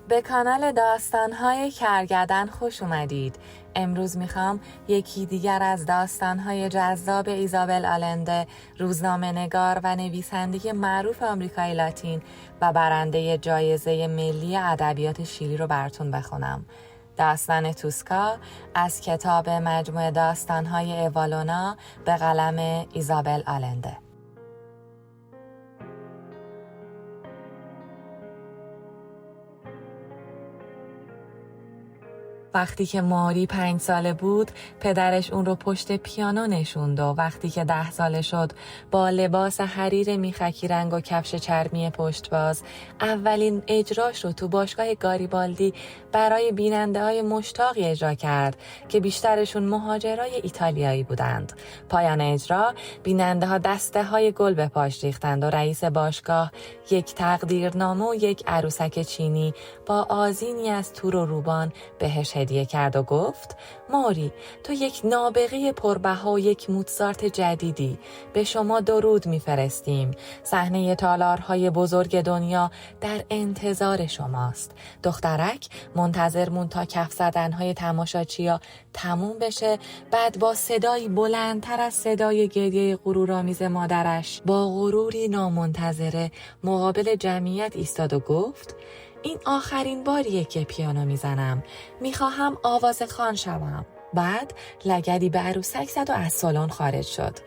به کانال داستان‌های کرگدن خوش اومدید. امروز میخوام یکی دیگر از داستان‌های جذاب ایزابل آلنده، روزنامه‌نگار و نویسنده معروف آمریکای لاتین و برنده جایزه ملی ادبیات شیلی رو براتون بخونم. داستان توسکا از کتاب مجموعه داستان‌های اوالونا به قلم ایزابل آلنده. وقتی که ماری 5 ساله بود، پدرش اون رو پشت پیانو نشوند و وقتی که 10 ساله شد، با لباس حریر میخکی رنگ و کفش چرمی پشت باز، اولین اجراش رو تو باشگاه گاریبالدی برای بیننده های مشتاقی اجرا کرد که بیشترشون مهاجرای ایتالیایی بودند. پایان اجرا، بیننده ها دسته های گل به پاش ریختند و رئیس باشگاه یک تقدیرنامه و یک عروسک چینی با آذینی از تور و روبان بهش هدیه کرد و گفت: ماری، تو یک نابغه پربها و یک موتزارت جدیدی. به شما درود میفرستیم. صحنه تالارهای بزرگ دنیا در انتظار شماست. دخترک منتظر مون تا کف زدنهای تماشاچیا تموم بشه، بعد با صدایی بلندتر از صدای گریه غرورآمیز مادرش با غروری نامنتظره مقابل جمعیت ایستاد و گفت: این آخرین باریه که پیانو میزنم. میخواهم آوازخوان شوم. بعد لگدی به عروسک زد و از سالن خارج شد.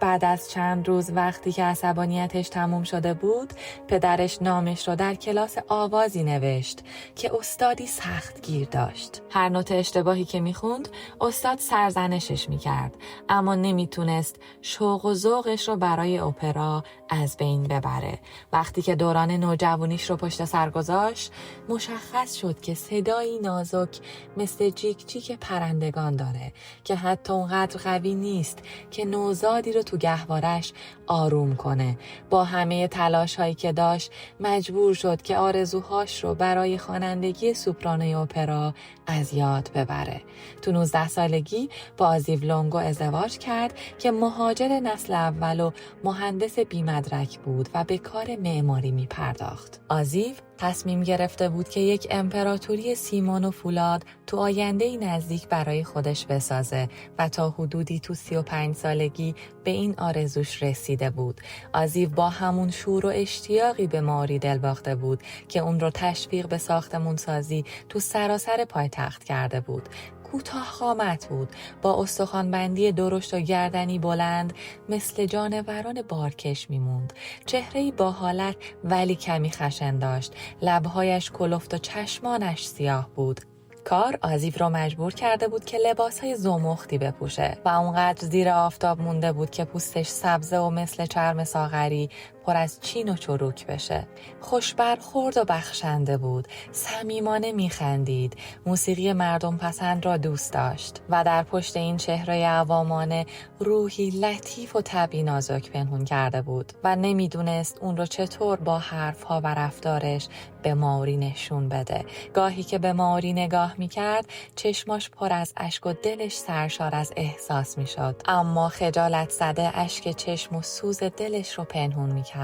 بعد از چند روز وقتی که عصبانیتش تموم شده بود، پدرش نامش رو در کلاس آوازی نوشت که استادی سخت گیر داشت. هر نوت اشتباهی که میخوند، استاد سرزنشش میکرد، اما نمیتونست شوق و ذوقش رو برای اپرا از بین ببره. وقتی که دوران نوجوانیش رو پشت سر گذاشت، مشخص شد که صدایی نازک مثل جیک جیک پرندگان داره که حتی اونقدر قوی نیست که نوزادی رو تو گهوارش آروم کنه. با همه تلاش هایی که داشت، مجبور شد که آرزوهاش رو برای خوانندگی سوپرانوی اپرا از یاد ببره. تو 19 سالگی با آزیو لونگو ازدواج کرد که مهاجر نسل اول و مهندس بی‌مدرک بود و به کار معماری می پرداخت. آزیو تصمیم گرفته بود که یک امپراتوری سیمان و فولاد تو آینده نزدیک برای خودش بسازه و تا حدودی تو 35 سالگی به این آرزوش رسیده بود. آزیو با همون شور و اشتیاقی به ماری دل باخته بود که اون رو تشویق به ساختمون سازی تو سراسر پایتخت کرده بود. کوتاه قامت بود، با استخوانبندی درشت و گردنی بلند، مثل جانوران بارکش میموند. چهره‌ای با حالت ولی کمی خشن داشت. لبهایش کلفت و چشمانش سیاه بود. کار آزیو رو مجبور کرده بود که لباسهای زمختی بپوشه و اونقدر زیر آفتاب مونده بود که پوستش سبزه و مثل چرم ساغری پر از چین و چروک بشه. خوشبرخورد و بخشنده بود، صمیمانه میخندید، موسیقی مردم پسند را دوست داشت و در پشت این چهره عوامانه روحی لطیف و طبعی نازک پنهون کرده بود و نمیدونست اون رو چطور با حرفها و رفتارش به ماری نشون بده. گاهی که به ماری نگاه میکرد، چشماش پر از اشک و دلش سرشار از احساس میشد، اما خجالت زده اشک چشم و سوز دلش رو پنهون میکرد.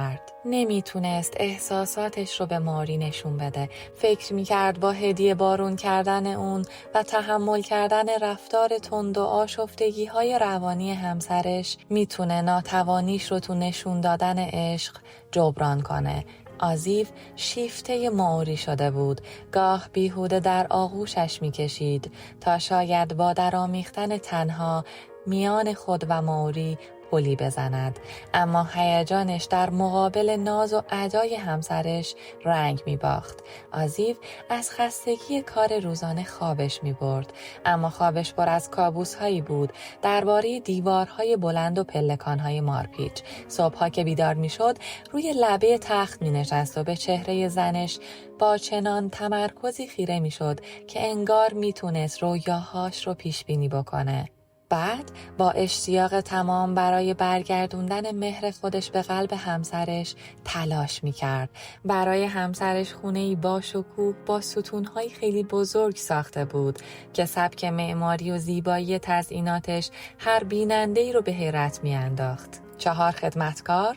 نمیتونست احساساتش رو به ماری نشون بده. فکر میکرد با هدیه بارون کردن اون و تحمل کردن رفتار تند و آشفتگی های روانی همسرش میتونه ناتوانیش رو تو نشون دادن عشق جبران کنه. آزیو شیفته ماری شده بود. گاه بیهوده در آغوشش میکشید تا شاید با درآمیختن تنها میان خود و ماری پلی بزند، اما هیجانش در مقابل ناز و ادای همسرش رنگ می باخت. آزیو از خستگی کار روزانه خوابش می برد، اما خوابش پر از کابوس هایی بود درباره دیوارهای بلند و پلکانهای مارپیچ. صبحها که بیدار می شد، روی لبه تخت می نشست و به چهره زنش با چنان تمرکزی خیره می شد که انگار می تونست رویاهاش رو پیش بینی بکنه. بعد با اشتیاق تمام برای برگردوندن مهر خودش به قلب همسرش تلاش می‌کرد. برای همسرش خونه‌ای با شکوه با ستون‌های خیلی بزرگ ساخته بود که سبک معماری و زیبایی تزئیناتش هر بیننده‌ای رو به حیرت می‌انداخت. 4 خدمتکار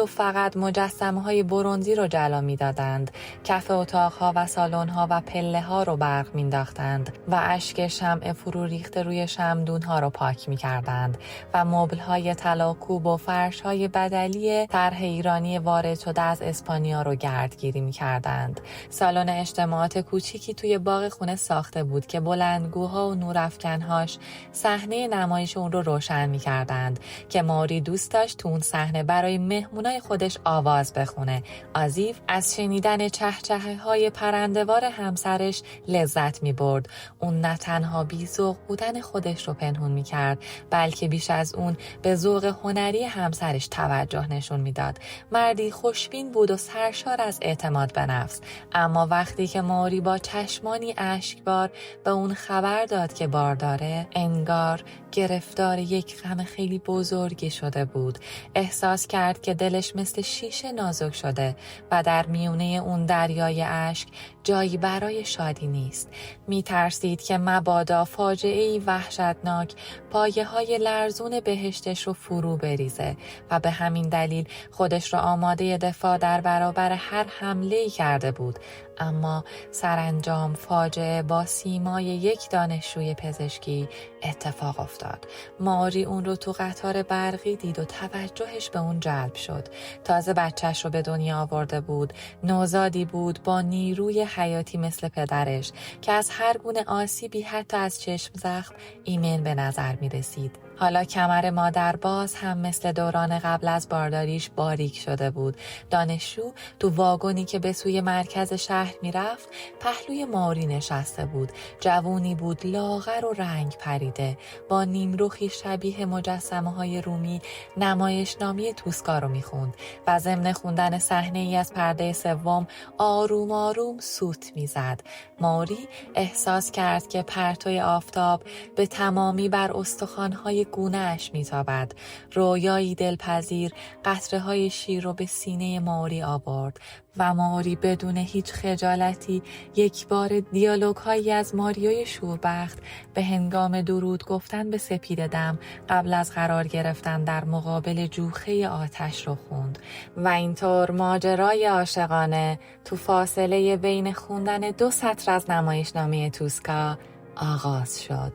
فقط مجسمه‌های برنزی رو جلا می‌دادند. کف اتاق‌ها و سالن‌ها و پله‌ها رو برق می‌انداختند و اشک شمع فرو ریخته روی شمعدون‌ها رو پاک می‌کردند و مبل‌های طلاکوب و فرش‌های بدلی طرح ایرانی وارد شده از اسپانیا رو گردگیری می‌کردند. سالن اجتماعات کوچیکی توی باغ خونه ساخته بود که بلندگوها و نورافکن‌هاش صحنه نمایش اون رو روشن می‌کردند که ماری دوست داشت تو اون صحنه برای مهمونای خودش آواز بخونه. آزیو از شنیدن چهچه‌های پرنده‌وار همسرش لذت می‌برد. اون نه تنها بی‌ذوق بودن خودش رو پنهون می‌کرد، بلکه بیش از اون به ذوق هنری همسرش توجه نشون میداد. مردی خوشبین بود و سرشار از اعتماد به نفس. اما وقتی که ماری با چشمانی اشکبار به اون خبر داد که بارداره، انگار گرفتار یک غم خیلی بزرگی شده بود. احساس کرد که دلش مثل شیشه نازک شده و در میونه اون دریای اشک جایی برای شادی نیست. میترسید که مبادا فاجعه‌ای وحشتناک پایه‌های لرزون بهشتش رو فرو بریزه و به همین دلیل خودش را آماده دفاع در برابر هر حمله‌ای کرده بود. اما سرانجام فاجعه با سیمای یک دانشجوی پزشکی اتفاق افتاد. ماری اون رو تو قطار برقی دید و توجهش به اون جلب شد. تازه بچهش رو به دنیا آورده بود. نوزادی بود با نیروی حیاتی مثل پدرش که از هر گونه آسیبی حتی از چشم زخم ایمن به نظر می رسید. حالا کمر مادر باز هم مثل دوران قبل از بارداریش باریک شده بود. دانشجو تو واگنی که به سوی مرکز شهر می رفت پهلوی ماری نشسته بود. جوونی بود لاغر و رنگ پریده با نیمروخی شبیه مجسمه های رومی نمایشنامه توسکا رو می خوند و ضمن خوندن صحنه ای از پرده سوم آروم آروم سوت می زد. ماری احساس کرد که پرتوی آفتاب به تمامی بر استخوان‌های گونه اش میتابد. رویایی دلپذیر قطره های شیر رو به سینه ماری آورد و ماری بدون هیچ خجالتی یک بار دیالوگ هایی از ماریوی شوربخت به هنگام درود گفتن به سپید دم قبل از قرار گرفتن در مقابل جوخه آتش رو خوند و اینطور ماجرای عاشقانه تو فاصله بین خوندن 2 سطر از نمایشنامه توسکا آغاز شد.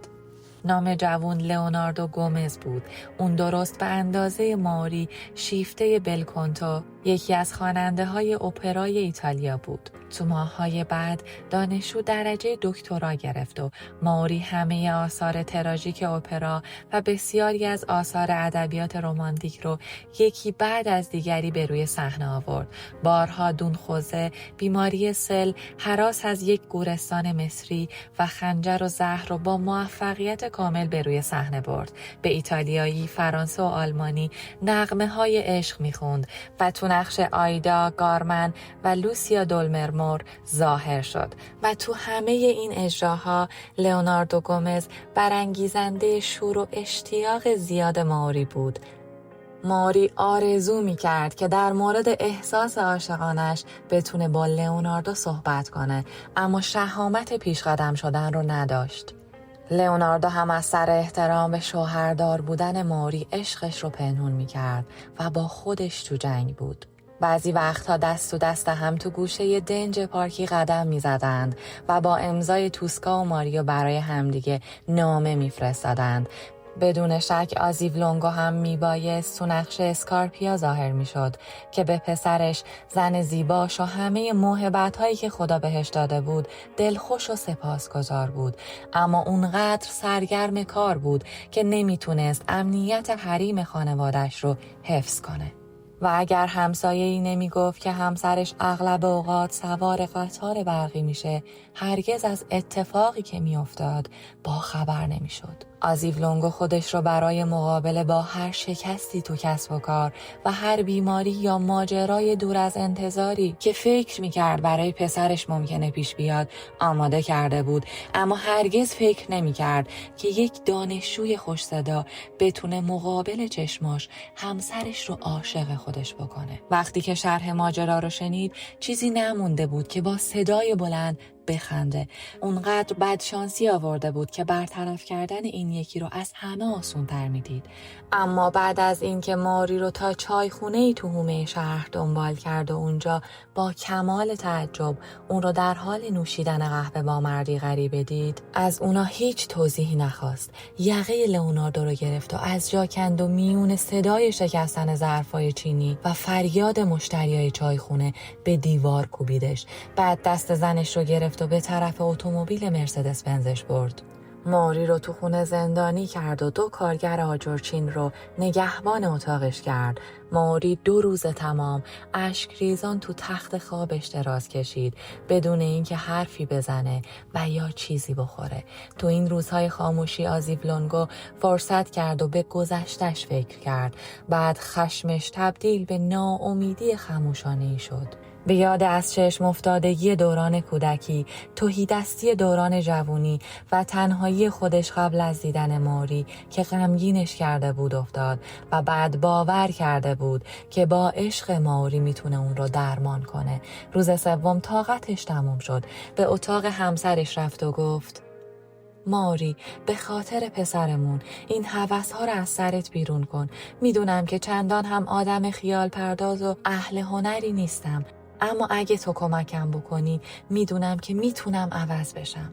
نام جوان لئوناردو گومز بود. اون درست به اندازه ماری شیفته بلکنتو یکی از خواننده های اپرای ایتالیا بود. تو ماه‌های بعد دانشجو درجه دکترا گرفت و ماری همه آثار تراژیک اپرا و بسیاری از آثار ادبیات رمانتیک رو یکی بعد از دیگری به روی صحنه آورد. بارها دونخوزه، بیماری سل، هراس از یک گورستان مصری و خنجر و زهر رو با موفقیت کامل به روی صحنه برد. به ایتالیایی، فرانسه و آلمانی نغمه‌های عشق می‌خوند و تو نقش آیدا، گارمن و لوسیا دولمرمور ظاهر شد و تو همه این اجراها لئوناردو گومز برانگیزنده شور و اشتیاق زیاد ماری بود. ماری آرزو می‌کرد که در مورد احساس عاشقانش بتونه با لئوناردو صحبت کنه، اما شهامت پیش قدم شدن رو نداشت. لئوناردو هم از سر احترام به شوهردار بودن ماری عشقش رو پنهون می‌کرد و با خودش تو جنگ بود. بعضی وقتها دست تو دست هم تو گوشه دنج پارکی قدم می‌زدند و با امضای توسکا و ماریو برای همدیگه نامه می‌فرستادند. بدون شک آزیو لونگو هم میبایست تو نقش اسکارپیا ظاهر میشد که به پسرش، زن زیباش و همه موهبت‌هایی که خدا بهش داده بود دلخوش و سپاسگزار بود، اما اونقدر سرگرم کار بود که نمیتونست امنیت حریم خانوادش رو حفظ کنه. و اگر همسایه‌ای نمیگفت که همسرش اغلب اوقات سوار قطار برقی میشه، هرگز از اتفاقی که میافتاد با خبر نمیشد. آزیو لونگو خودش رو برای مقابله با هر شکستی تو کسب و کار و هر بیماری یا ماجرای دور از انتظاری که فکر میکرد برای پسرش ممکنه پیش بیاد آماده کرده بود، اما هرگز فکر نمیکرد که یک دانشجوی خوش صدا بتونه مقابل چشماش همسرش رو عاشق خودش بکنه. وقتی که شرح ماجرا رو شنید چیزی نمونده بود که با صدای بلند بخنده. اونقدر بدشانسی آورده بود که برطرف کردن این یکی رو از همه آسان‌تر میدید. اما بعد از اینکه ماری رو تا چایخونه‌ای تو حومه شهر دنبال کرد و اونجا با کمال تعجب اون رو در حال نوشیدن قهوه با مردی غریبه دید، از اونا هیچ توضیحی نخواست. یقه لئوناردو رو گرفت و از جا کند و میون صدای شکستن ظرفای چینی و فریاد مشتریای چایخونه به دیوار کوبیدش. بعد دست زنش رو گرفت و به طرف اتومبیل مرسدس بنزش برد. ماری رو تو خونه زندانی کرد و 2 کارگر آجرچین رو نگهبان اتاقش کرد. ماری 2 روز تمام اشک ریزان تو تخت خوابش دراز کشید بدون اینکه حرفی بزنه و یا چیزی بخوره. تو این روزهای خاموشی آزیولونگو فرصت کرد و به گذشتش فکر کرد. بعد خشمش تبدیل به ناامیدی خاموشانه‌ای شد. به یاد از چشم افتادگی دوران کودکی، تهیدستی دوران جوانی و تنهایی خودش قبل از دیدن ماری که غمگینش کرده بود افتاد و بعد باور کرده بود که با عشق ماری میتونه اون رو درمان کنه. روز سوم طاقتش تموم شد. به اتاق همسرش رفت و گفت: ماری، به خاطر پسرمون این هوس‌ها رو از سرت بیرون کن. میدونم که چندان هم آدم خیال پرداز و اهل هنری نیستم، اما اگه تو کمکم بکنی میدونم که میتونم عوض بشم.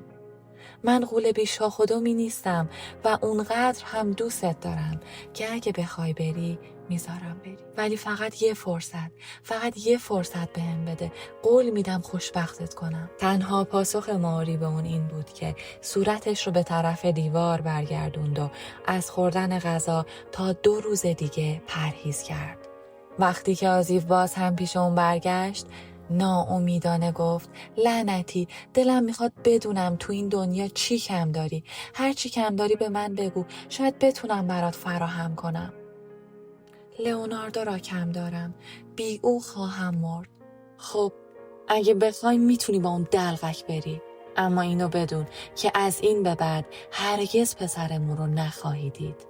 من غول بی‌شاخ‌ودمی نیستم و اونقدر هم دوستت دارم که اگه بخوای بری میذارم بری، ولی فقط یه فرصت بهم بده. قول میدم خوشبختت کنم. تنها پاسخ ماری به اون این بود که صورتش رو به طرف دیوار برگردوند و از خوردن غذا تا 2 روز دیگه پرهیز کرد. وقتی که آزیو باز هم پیش اون برگشت، ناامیدانه گفت: لعنتی، دلم میخواد بدونم تو این دنیا چی کم داری. هر چی کم داری به من بگو، شاید بتونم برات فراهم کنم. لئوناردو را کم دارم، بی او خواهم مرد. خب اگه بخوای میتونی با اون دلقک بری، اما اینو بدون که از این به بعد هرگز پسرمون رو نخواهی دید.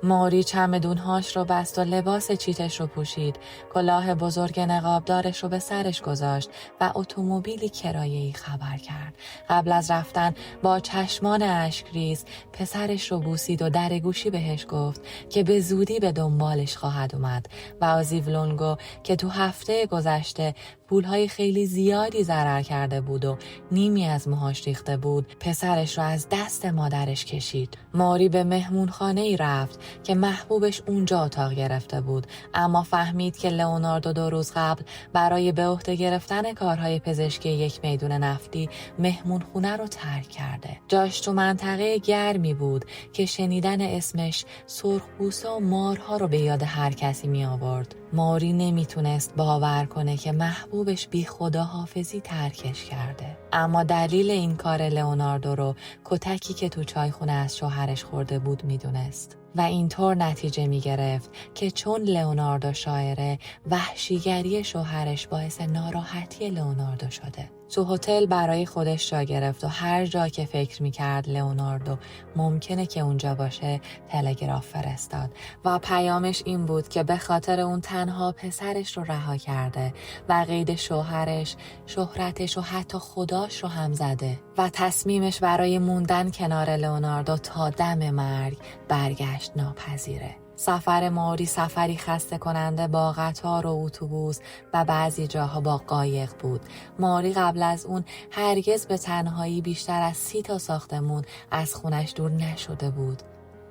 ماری چمدونهاش رو بست و لباس چیتش رو پوشید، کلاه بزرگ نقابدارش رو به سرش گذاشت و اتومبیلی کرایه‌ای خبر کرد. قبل از رفتن با چشمان اشکریز پسرش رو بوسید و در گوشی بهش گفت که به زودی به دنبالش خواهد اومد و آزیولونگو که تو هفته گذشته پولهای خیلی زیادی ضرر کرده بود و نیمی از موهاش ریخته بود، پسرش رو از دست مادرش کشید. ماری به مهمونخانه‌ای رفت که محبوبش اونجا اتاق گرفته بود، اما فهمید که لئوناردو 2 روز قبل برای به عهده گرفتن کارهای پزشکی یک میدون نفتی مهمونخونه رو ترک کرده. جاش تو منطقه گرمی بود که شنیدن اسمش سرخپوستا و مارها رو به یاد هر کسی می آورد. ماری نمیتونست باور کنه که محبوبش بی خداحافظی ترکش کرده، اما دلیل این کار لئوناردو رو کتکی که تو چایخونه از شوهرش خورده بود میدونست و اینطور نتیجه میگرفت که چون لئوناردو شاعره، وحشیگری شوهرش باعث ناراحتی لئوناردو شده. تو هتل برای خودش جا گرفت و هر جا که فکر میکرد لئوناردو ممکنه که اونجا باشه تلگراف فرستاد و پیامش این بود که به خاطر اون تنها پسرش رو رها کرده و قید شوهرش، شهرتش و حتی خداش رو هم زده و تصمیمش برای موندن کنار لئوناردو تا دم مرگ برگشت ناپذیره. سفر ماری سفری خسته کننده با قطار و اتوبوس و بعضی جاها با قایق بود. ماری قبل از اون هرگز به تنهایی بیشتر از 30 تا ساختمون از خونش دور نشده بود.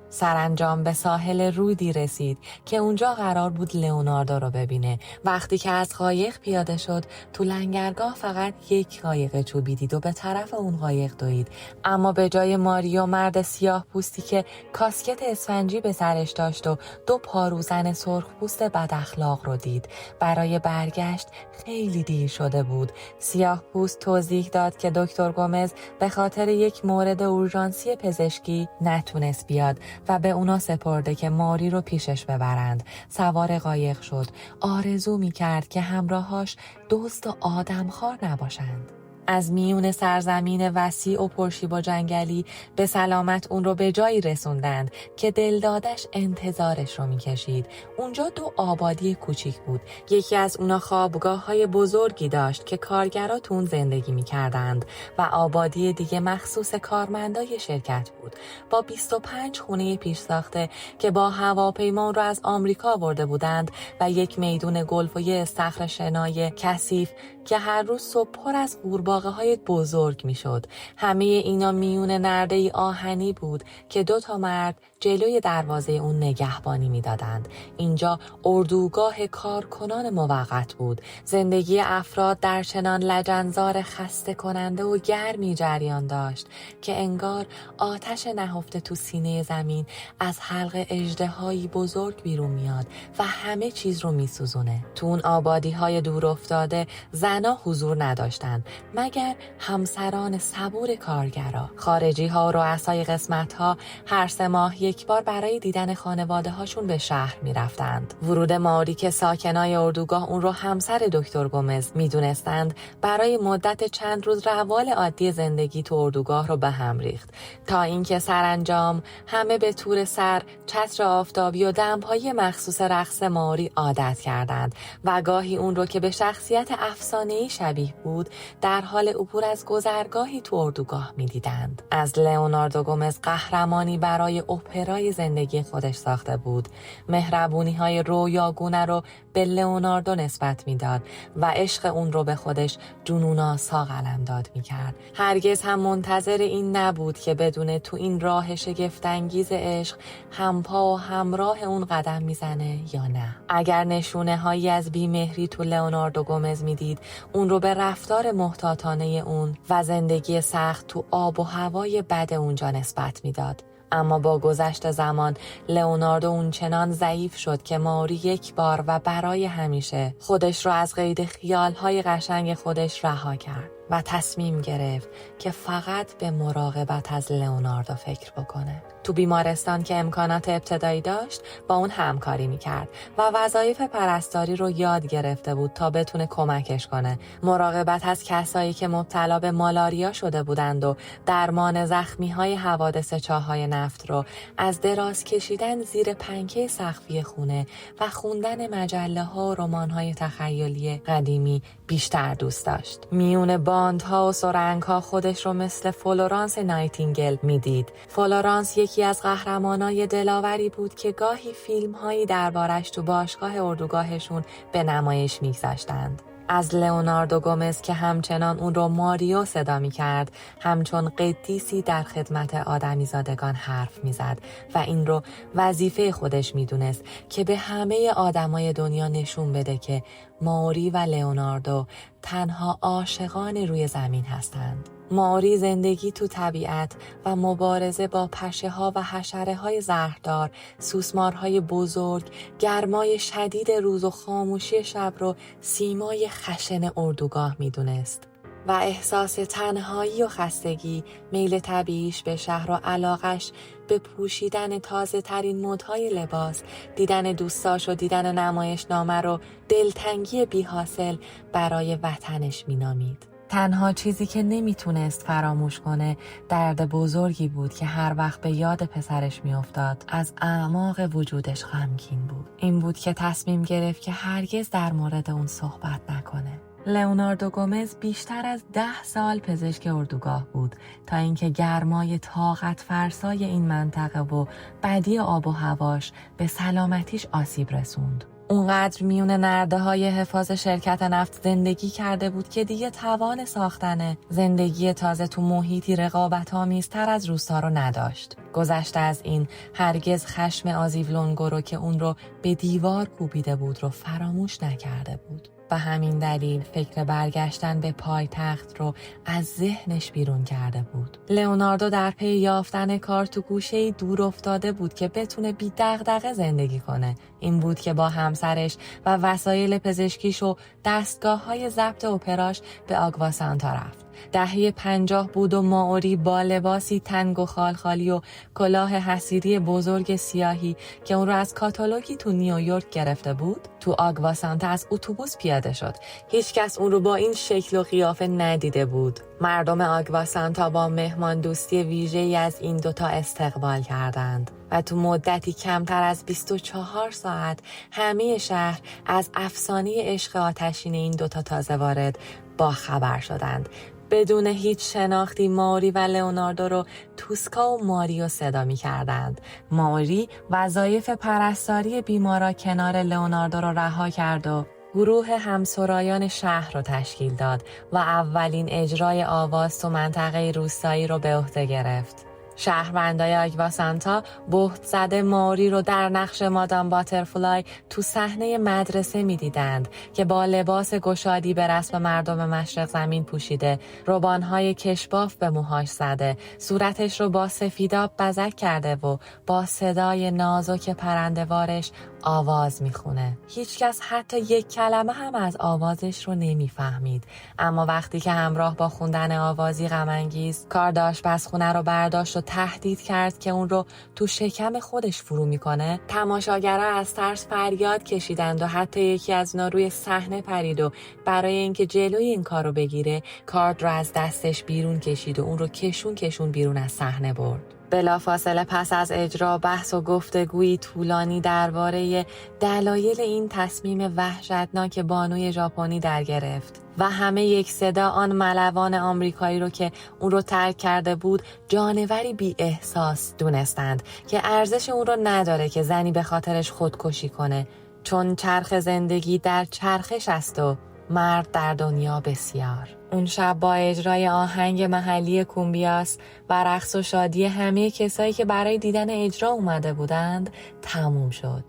سرانجام به ساحل رودی رسید که اونجا قرار بود لئوناردو رو ببینه. وقتی که از قایق پیاده شد، تو لنگرگاه فقط یک قایق چوبی دید و به طرف اون قایق دوید، اما به جای ماریو مرد سیاه پوستی که کاسکت اسفنجی به سرش داشت و 2 پاروزن سرخ پوست بد اخلاق رو دید. برای برگشت خیلی دیر شده بود. سیاه پوست توضیح داد که دکتر گومز به خاطر یک مورد اورژانسی پزشکی نتونست بیاد و به اونا سپرده که ماری رو پیشش ببرند. سوار قایق شد. آرزو می کرد که همراهاش دوست و آدمخوار نباشند. از میون سرزمین وسیع و پرشیب و جنگلی به سلامت اون رو به جایی رسوندند که دلدادش انتظارش رو میکشید. اونجا 2 آبادی کوچیک بود. یکی از اونا خوابگاه‌های بزرگی داشت که کارگرا تو اون زندگی میکردند و آبادی دیگه مخصوص کارمندای شرکت بود با 25 خونه پیش ساخته که با هواپیما رو از آمریکا آورده بودند و یک میدون گلف و یه استخر شنای کثیف که هر روز صبح پر از قورباغه‌های بزرگ میشد. همه اینا میون نرده‌ای آهنی بود که 2 مرد جلوی دروازه اون نگهبانی میدادند. اینجا اردوگاه کارکنان موقت بود. زندگی افراد در چنان لجنزار خسته کننده و گرمی جریان داشت که انگار آتش نهفته تو سینه زمین از حلق اژدهایی بزرگ بیرون میاد و همه چیز رو میسوزونه. تو اون آبادی‌های دور افتاده زنا حضور نداشتند مگر همسران صبور کارگرا. خارجی‌ها و رؤسای قسمت‌ها هر 3 ماه یک بار برای دیدن خانواده هاشون به شهر می رفتند. ورود ماری که ساکنای اردوگاه اون رو همسر دکتر گومز می دونستند برای مدت چند روز روال عادی زندگی تو اردوگاه رو به هم ریخت تا اینکه سرانجام همه به طور سر، چتر آفتابی و دمپایی مخصوص رقص ماری عادت کردند و گاهی اون رو که به شخصیت افسانه‌ای شبیه بود در حال عبور از گذرگاهی تو اردوگاه می دیدند. از لئوناردو گومز قهرمانی برای اپرای زندگی خودش ساخته بود. مهربونی‌های رویاگونه رو به لئوناردو نسبت میداد و عشق اون رو به خودش جنون‌آسا قلمداد می‌کرد. هرگز هم منتظر این نبود که بدونه تو این راه شگفت‌انگیز عشق همپا و همراه اون قدم میزنه یا نه. اگر نشونه‌هایی از بی‌مهری تو لئوناردو گومز میدید، اون رو به رفتار محتاطانه اون و زندگی سخت تو آب و هوای بد اونجا نسبت میداد. اما با گذشت زمان لئوناردو اونچنان ضعیف شد که ماری یک بار و برای همیشه خودش را از قید خیال‌های قشنگ خودش رها کرد و تصمیم گرفت که فقط به مراقبت از لئوناردو فکر بکنه. تو بیمارستان که امکانات ابتدایی داشت با اون همکاری میکرد و وظایف پرستاری رو یاد گرفته بود تا بتونه کمکش کنه. مراقبت از کسایی که مبتلا به مالاریا شده بودند و درمان زخمی‌های حوادث چاه‌های نفت رو از دراز کشیدن زیر پنکه سقفی خونه و خوندن مجله‌ها و رمان‌های تخیلی قدیمی بیشتر دوست داشت. میون باندها و سرنگ‌ها خودش رو مثل فلورانس نایتینگل میدید. فلورانس یکی از قهرمانای دلاوری بود که گاهی فیلم‌هایی دربارش تو باشگاه اردوگاهشون به نمایش می‌گذاشتند. از لئوناردو گومز که همچنان اون رو ماریو صدا می کرد، همچون قدیسی در خدمت آدمیزادگان حرف می زد و این رو وظیفه خودش می دونست که به همه آدمای دنیا نشون بده که ماری و لئوناردو تنها عاشقان روی زمین هستند. ماری زندگی تو طبیعت و مبارزه با پشه‌ها و حشره‌های زهردار، سوسمارهای بزرگ، گرمای شدید روز و خاموشی شب رو سیمای خشن اردوگاه می‌دونست. و احساس تنهایی و خستگی، میل طبیعیش به شهر و علاقش به پوشیدن تازه ترین مدهای لباس، دیدن دوستاش و دیدن نمایشنامه رو دلتنگی بی حاصل برای وطنش مینامید. تنها چیزی که نمیتونست فراموش کنه درد بزرگی بود که هر وقت به یاد پسرش میافتاد از اعماق وجودش غمگین بود. این بود که تصمیم گرفت که هرگز در مورد اون صحبت نکنه. لئوناردو گومز بیشتر از 10 سال پزشک اردوگاه بود تا اینکه گرمای طاقت فرسای این منطقه و بدی آب و هواش به سلامتیش آسیب رسوند. اونقدر میون نرده‌های حفاظ شرکت نفت زندگی کرده بود که دیگه توان ساختن زندگی تازه تو محیطی رقابت‌آمیزتر از روستا رو نداشت. گذشته از این هرگز خشم آزیولونگو رو که اون رو به دیوار کوبیده بود رو فراموش نکرده بود. و همین دلیل فکر برگشتن به پایتخت رو از ذهنش بیرون کرده بود. لئوناردو در پی یافتن کار تو گوشه‌ای دور افتاده بود که بتونه بی دغدغه زندگی کنه. این بود که با همسرش و وسایل پزشکیش و دستگاه‌های ضبط اپراش به آگوا سانتا رفت. دهه 50 بود و مائوری با لباسی تنگ و خالخالی و کلاه حصیری بزرگ سیاهی که اون رو از کاتالوگی تو نیویورک گرفته بود تو آگوا سانتا از اتوبوس پیاده شد. هیچ کس اون رو با این شکل و قیافه ندیده بود. مردم آگوا سانتا با مهمان دوستی ویژه‌ای از این دوتا استقبال کردند و تو مدتی کمتر از 24 ساعت همه شهر از افسانه عشق آتشین این دوتا تازه وارد با خبر شدند. بدون هیچ شناختی مائوری و لئوناردو رو توسکا و ماریو صدا می کردند. مائوری وظایف پرستاری بیمارا کنار لئوناردو رو رها کرد و گروه همسرایان شهر رو تشکیل داد و اولین اجرای آواز تو منطقه روستایی رو به عهده گرفت. شهروندای آگوا سانتا بهت زده مائوری رو در نقش مادام باترفلای تو صحنه مدرسه می دیدند که با لباس گشادی به رسم مردم مشرق زمین پوشیده، روبانهای کشباف به موهاش زده، صورتش رو با سفیداب بزک کرده و با صدای نازک پرنده‌وارش آواز میخونه. هیچکس حتی یک کلمه هم از آوازش رو نمیفهمید، اما وقتی که همراه با خوندن آوازی غم‌انگیز کارد آشپزخونه رو برداشت و تهدید کرد که اون رو تو شکم خودش فرو میکنه، تماشاگرها از ترس فریاد کشیدند و حتی یکی از اونا روی صحنه پرید و برای اینکه جلوی این کارو بگیره کارد رو از دستش بیرون کشید و اون رو کشون بیرون از صحنه برد. بلافاصله پس از اجرا بحث و گفتگویی طولانی درباره دلایل این تصمیم وحشتناک بانوی ژاپنی در گرفت و همه یک صدا آن ملوان آمریکایی رو که اون رو ترک کرده بود جانوری بی احساس دونستند که ارزش اون رو نداره که زنی به خاطرش خودکشی کنه، چون چرخ زندگی در چرخش است و مرد در دنیا بسیار. اون شب با اجرای آهنگ محلی کومبیاس و رقص و شادی همه کسایی که برای دیدن اجرا اومده بودند تموم شد.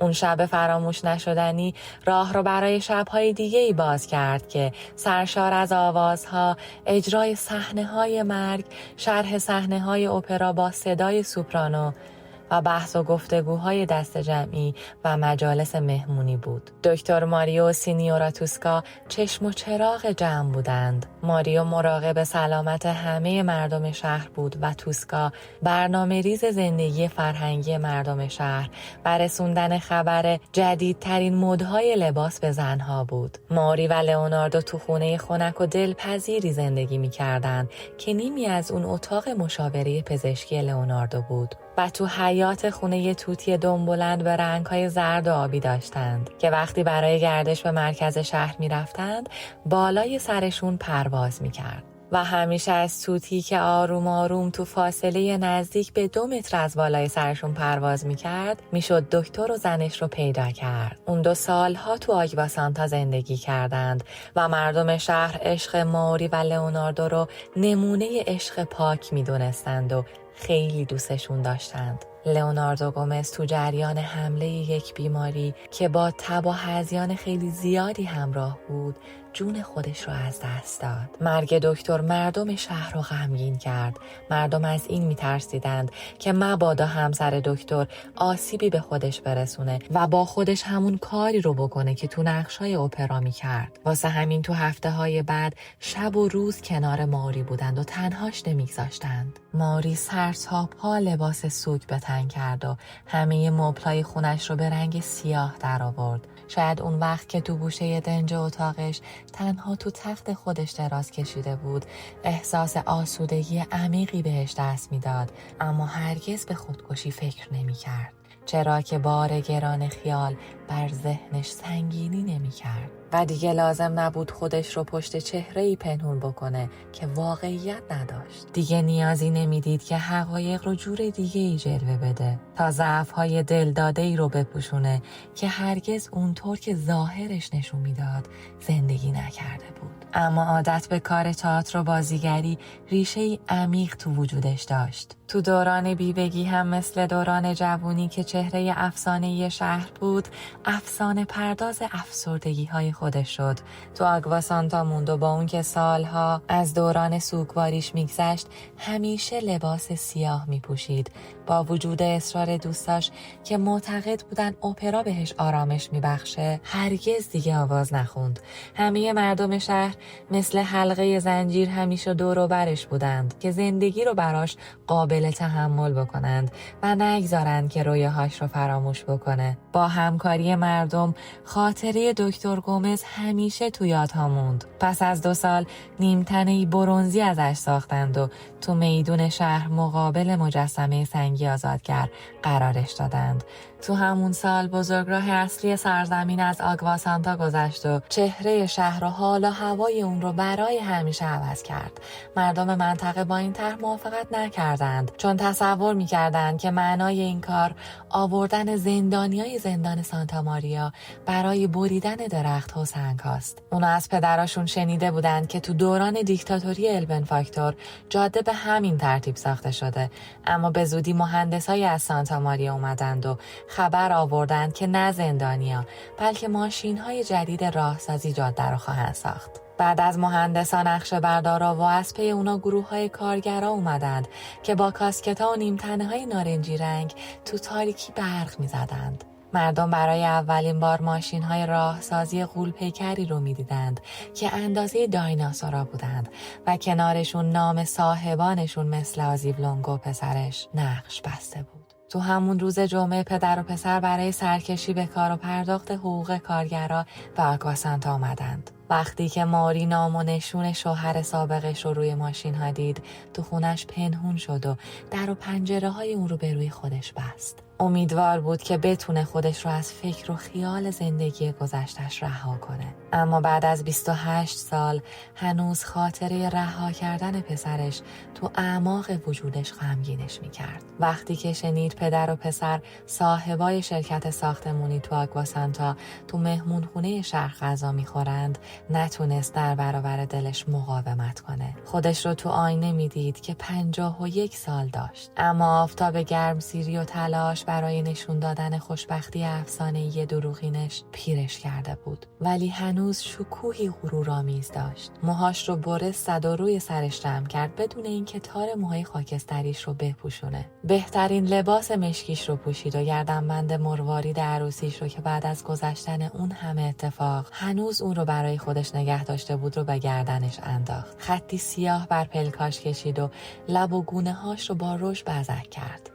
اون شب فراموش نشدنی راه رو برای شب‌های دیگه‌ای باز کرد که سرشار از آوازها، اجرای صحنه‌های مرگ، شرح صحنه‌های اپرا با صدای سوپرانو و بحث و گفتگوهای دست جمعی و مجالس مهمونی بود. دکتر ماریو و سینیورا توسکا چشم و چراغ جمع بودند. ماریو مراقب سلامت همه مردم شهر بود و توسکا برنامه ریز زندگی فرهنگی مردم شهر و رسوندن خبر جدیدترین مدهای لباس به زنها بود. ماری و لئوناردو تو خونه خنک و دلپذیری زندگی می کردند که نیمی از اون اتاق مشاوره پزشکی لئوناردو بود و تو حیاط خونه توتی دم بلند به رنگ‌های زرد و آبی داشتند که وقتی برای گردش به مرکز شهر می‌رفتند بالای سرشون پرواز می‌کرد و همیشه از توتی که آروم آروم تو فاصله نزدیک به 2 متر از بالای سرشون پرواز می‌کرد میشد دکتر و زنش رو پیدا کرد. اون 2 سالها تو آگوا سانتا زندگی کردند و مردم شهر عشق مائوری و لئوناردو رو نمونه عشق پاک می‌دونستند و خیلی دوستشون داشتند. لئوناردو گومز تو جریان حمله یک بیماری که با تب و هذیان خیلی زیادی همراه بود جون خودش رو از دست داد. مرگ دکتر مردم شهر رو غمگین کرد. مردم از این میترسیدند که مبادا همسر دکتر آسیبی به خودش برسونه و با خودش همون کاری رو بکنه که تو نقشای اپرا میکرد. واسه همین تو هفته‌های بعد شب و روز کنار مائوری بودند و تنهاش نمیگذاشتند. مائوری سر تا پا لباس سوگ به تن کرد و همه مبلای خونش رو به رنگ سیاه در آورد. شاید اون وقت که تو گوشه دنج اتاقش تنها تو تخت خودش دراز کشیده بود احساس آسودگی عمیقی بهش دست میداد، اما هرگز به خودکشی فکر نمی کرد. چرا که بار گران خیال بر ذهنش سنگینی نمی کرد و دیگه لازم نبود خودش رو پشت چهره‌ای پنهون بکنه که واقعیت نداشت. دیگه نیازی نمیدید که حقایق رو جور دیگه‌ای جلوه بده تا ضعف‌های دلداده‌ای رو بپوشونه که هرگز اونطور که ظاهرش نشون میداد زندگی نکرده بود. اما عادت به کار تئاتر و بازیگری ریشه‌ای عمیق تو وجودش داشت. تو دوران بیوگی هم مثل دوران جوانی که چهره افسانه‌ای شهر بود، افسانه پرداز افسردگی‌های خودش شد. تو آگوا سانتا موند و با اون که سالها از دوران سوگواریش میگذشت، همیشه لباس سیاه میپوشید. با وجود اصرار دوستاش که معتقد بودن اپرا بهش آرامش میبخشه، هرگز دیگه آواز نخوند. همه مردم شهر مثل حلقه زنجیر همیشه دور و برش بودند که زندگی رو براش قابل تحمل بکنند و نگذارند که رویاهاش رو فراموش بکنه. با همکاری مردم خاطره دکتر گومز همیشه تو یادها موند. پس از 2 سال نیمتنه‌ای برنزی ازش ساختند و تو میدون شهر مقابل مجسمه سنگی آزادگر قرارش دادند. تو همون سال بزرگراه اصلی سرزمین از آگوا سانتا گذشت و چهره شهر و حال و هوای اون رو برای همیشه عوض کرد. مردم منطقه با این طرح موافقت نکردند، چون تصور می‌کردند که معنای این کار آوردن زندانیای زندان سانتا ماریا برای بریدن درخت‌ها و سنگ‌هاست. اونا از پدراشون شنیده بودند که تو دوران دیکتاتوری البن فاکتور جاده به همین ترتیب ساخته شده، اما به زودی مهندسای از سانتا ماریا اومدند و خبر آوردند که نه زندانیا بلکه ماشین‌های جدید راهسازی جاده رو خواهند ساخت. بعد از مهندسان نقشه بردارا و از پی اونا گروه‌های کارگرا اومدند که با کاسکت‌ها و نیمتنه‌های نارنجی رنگ تو تاریکی برق می‌زدند. مردم برای اولین بار ماشین‌های راهسازی غول‌پیکری رو می‌دیدند که اندازه دایناسورا بودند و کنارشون نام صاحبانشون مثل آزیولونگو پسرش نقش بسته بود. تو همون روز جمعه پدر و پسر برای سرکشی به کار و پرداخت حقوق کارگرا به آگوا سانتا آمدند. وقتی که ماری نام و نشون شوهر سابقش رو روی ماشین ها دید، تو خونش پنهون شد و در و پنجره های اون رو به روی خودش بست. امیدوار بود که بتونه خودش رو از فکر و خیال زندگی گذشتش رها کنه. اما بعد از 28 سال هنوز خاطره رها کردن پسرش تو اعماق وجودش غمگینش میکرد. وقتی که شنید پدر و پسر صاحبای شرکت ساختمونی تو آگوا سانتا تو مهمونخونه شهر غذا میخورند، نتونست در برابر دلش مقاومت کنه. خودش رو تو آینه میدید که 51 سال داشت، اما آفتاب گرمسیری و تلاش برای نشون دادن خوشبختی افسانه‌ای دروغینش پیرش کرده بود، ولی هنوز شکوهی غرورآمیز داشت. موهاش رو برس زد و روی سرش جمع کرد بدون اینکه تار موهای خاکستریش رو بپوشونه. بهترین لباس مشکیش رو پوشید و گردنبند مروارید عروسیش رو که بعد از گذشتن اون همه اتفاق هنوز اون رو برای خودش نگه داشته بود رو به گردنش انداخت. خطی سیاه بر پلکاش کشید و لب و گونه هاش رو با رژ بزک کرد.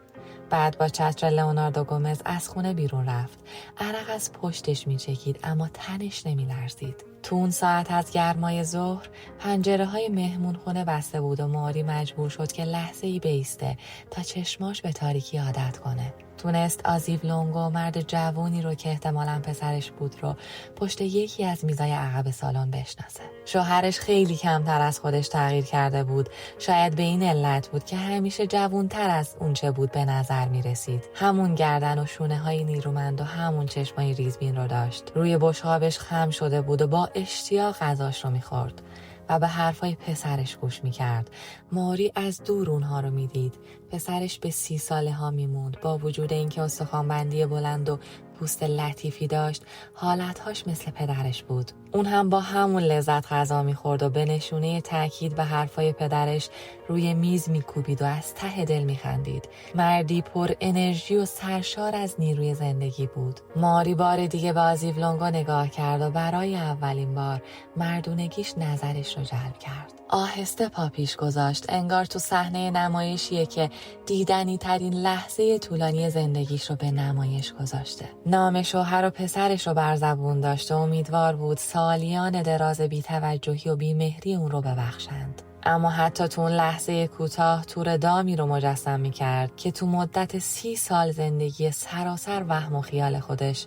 بعد با چتر لئوناردو گومز از خونه بیرون رفت. عرق از پشتش میچکید اما تنش نمیلرزید. تو اون ساعت از گرمای ظهر پنجره های مهمون خونه بسته بود و ماری مجبور شد که لحظه ای بایسته تا چشماش به تاریکی عادت کنه. تونست آزیولونگو، مرد جوونی رو که احتمالاً پسرش بود رو پشت یکی از میزای عقب سالن بشناسه. شوهرش خیلی کمتر از خودش تغییر کرده بود. شاید به این علت بود که همیشه جوونتر از اونچه بود به نظر می رسید. همون گردن و شونه های نیرومند و همون چشمای ریزبین رو داشت. روی بشقابش خم شده بود و با اشتیاق غذاش رو می خورد و به حرفای پسرش گوش می کرد. ماری از دور اونها رو می دید. پسرش به 30 ساله ها می موند. با وجود اینکه استخوانبندی بلند و پوست لطیفی داشت، حالتهاش مثل پدرش بود. اون هم با همون لذت غذا می‌خورد و به نشونه تأکید به حرفای پدرش روی میز می‌کوبید و از ته دل می‌خندید. مردی پر انرژی و سرشار از نیروی زندگی بود. ماری بار دیگه به آزیولونگو نگاه کرد و برای اولین بار مردونگیش نظرش رو جلب کرد. آهسته پا پیش گذاشت، انگار تو صحنه نمایشیه که دیدنی ترین لحظه طولانی زندگیش رو به نمایش گذاشته. نام شوهر و پسرش رو بر زبون داشت و امیدوار بود سالیان دراز بی‌توجهی و بی‌مهری اون رو ببخشند. اما حتی تو اون لحظه کوتاه تور دامی رو مجسم می‌کرد که تو مدت 30 سال زندگی سراسر وهم و خیال خودش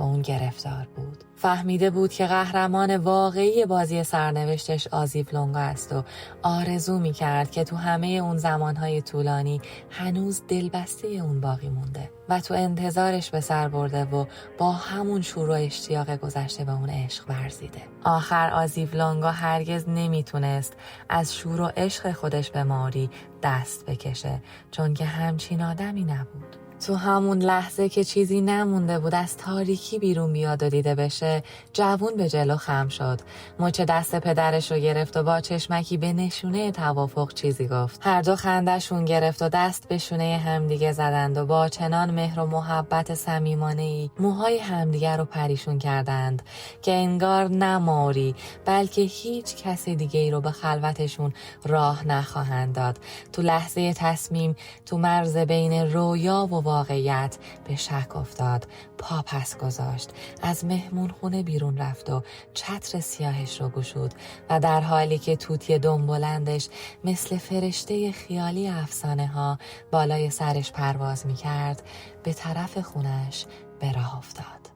با اون گرفتار بود. فهمیده بود که قهرمان واقعی بازی سرنوشتش آزیولونگا است و آرزو می‌کرد که تو همه اون زمانهای طولانی هنوز دلبسته اون باقی مونده و تو انتظارش به سر برده و با همون شور و اشتیاق گذشته به اون عشق ورزیده. آخر آزیولونگا هرگز نمیتونست از شور و عشق خودش به ماری دست بکشه، چون که همچین آدمی نبود. تو همون لحظه که چیزی نمونده بود از تاریکی بیرون بیاد و دیده بشه، جوون به جلو خم شد. مچ دست پدرش رو گرفت و با چشمکی به نشونه توافق چیزی گفت. هر دو خنده‌شون گرفت و دست به شونه همدیگه زدند و با چنان مهر و محبت صمیمانه‌ای موهای همدیگه رو پریشون کردند که انگار نه ماری بلکه هیچ کس دیگه ای رو به خلوتشون راه نخواهند داد. تو لحظه تصمیم تو مرز بین رویا و واقعیت به شک افتاد. پا پس گذاشت، از مهمون خونه بیرون رفت و چتر سیاهش رو گشود و در حالی که توتی دم بلندش مثل فرشته خیالی افسانه ها بالای سرش پرواز می کرد به طرف خونش به راه افتاد.